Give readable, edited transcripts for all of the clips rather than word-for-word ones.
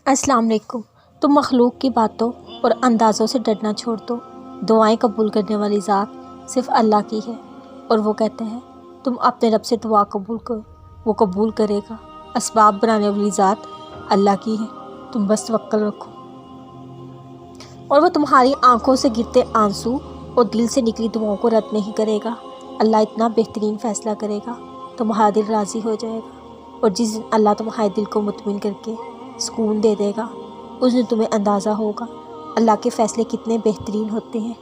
अस्सलाम वालेकुम। तुम मखलूक की बातों और अंदाज़ों से डरना छोड़ दो। दुआएं कबूल करने वाली ज़ात सिर्फ़ अल्लाह की है और वो कहते हैं तुम अपने रब से दुआ कबूल करो, वो कबूल करेगा। असबाब बनाने वाली ज़ात अल्लाह की है, तुम बस तवक्कल रखो और वो तुम्हारी आंखों से गिरते आंसू और दिल से निकली दुआओं को रद्द नहीं करेगा। अल्लाह इतना बेहतरीन फ़ैसला करेगा, तुम्हारा दिल राज़ी हो जाएगा और जिस दिन अल्लाह तुम्हारे दिल को मुतमिन करके सुकून दे देगा उस दिन तुम्हें अंदाज़ा होगा अल्लाह के फ़ैसले कितने बेहतरीन होते हैं।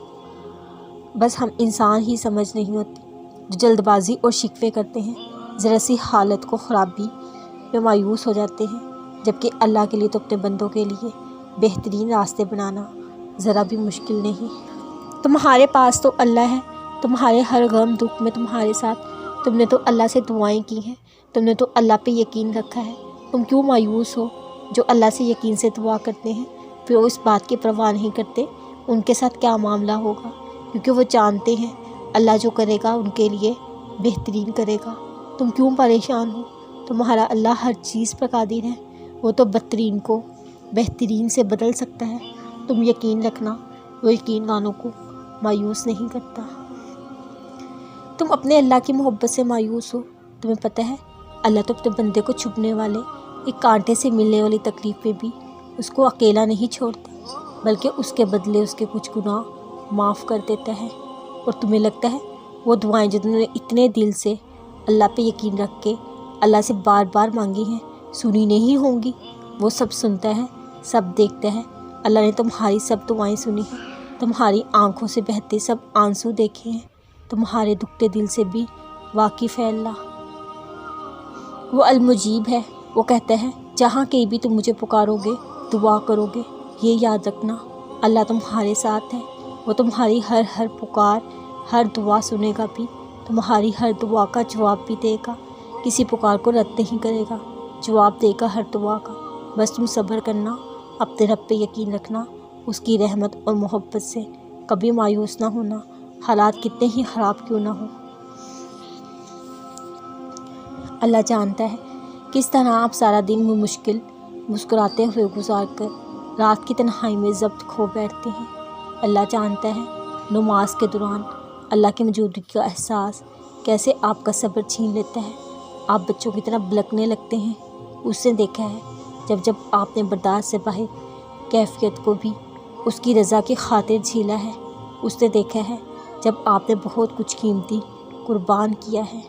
बस हम इंसान ही समझ नहीं होते जो जल्दबाजी और शिकवे करते हैं, ज़रा सी हालत को ख़राबी में मायूस हो जाते हैं, जबकि अल्लाह के लिए तो अपने बंदों के लिए बेहतरीन रास्ते बनाना ज़रा भी मुश्किल नहीं। तुम्हारे पास तो अल्लाह है, तुम्हारे हर गम दुख में तुम्हारे साथ। तुमने तो अल्लाह से दुआएं की हैं, तुमने तो अल्लाह पे यकीन रखा है। तुम क्यों मायूस हो? जो अल्लाह से यकीन से दुआ करते हैं फिर वो इस बात की परवाह नहीं करते उनके साथ क्या मामला होगा, क्योंकि वो जानते हैं अल्लाह जो करेगा उनके लिए बेहतरीन करेगा। तुम क्यों परेशान हो? तुम्हारा अल्लाह हर चीज़ पर कादिर है, वो तो बदतरीन को बेहतरीन से बदल सकता है। तुम यकीन रखना, वो यकीन वालों को मायूस नहीं करता। तुम अपने अल्लाह की मोहब्बत से मायूस हो। तुम्हें पता है अल्लाह तो अपने बंदे को छुपने वाले एक कांटे से मिलने वाली तकलीफ़ में भी उसको अकेला नहीं छोड़ता, बल्कि उसके बदले उसके कुछ गुनाह माफ़ कर देता है। और तुम्हें लगता है वो दुआएं जो तुमने इतने दिल से अल्लाह पे यकीन रख के अल्लाह से बार बार मांगी हैं सुनी नहीं होंगी? वो सब सुनता है, सब देखता है। अल्लाह ने तुम्हारी सब दुआएं सुनी हैं, तुम्हारी आंखों से बहते सब आंसू देखे हैं, तुम्हारे दुखते दिल से भी वाकिफ़ है अल्लाह। वो अल-मुजीब है, वो कहता है जहाँ कहीं भी तुम मुझे पुकारोगे दुआ करोगे, ये याद रखना अल्लाह तुम्हारे साथ है। वो तुम्हारी हर पुकार हर दुआ सुनेगा भी, तुम्हारी हर दुआ का जवाब भी देगा। किसी पुकार को रद्द नहीं करेगा, जवाब देगा हर दुआ का। बस तुम सब्र करना, अपने रब पे यकीन रखना, उसकी रहमत और मोहब्बत से कभी मायूस ना होना, हालात कितने ही ख़राब क्यों ना हो। अल्लाह जानता है किस तरह आप सारा दिन में मुश्किल मुस्कुराते हुए गुजार कर रात की तन्हाई में ज़ब्त खो बैठते हैं। अल्लाह जानता है नमाज के दौरान अल्लाह की मौजूदगी का एहसास कैसे आपका सब्र छीन लेता है। आप बच्चों की तरह बलकने लगते हैं। उसने देखा है जब जब आपने बर्दाश्त से बाहर कैफियत को भी उसकी रज़ा की खातिर झीला है। उसने देखा है जब आपने बहुत कुछ कीमती कुर्बान किया है।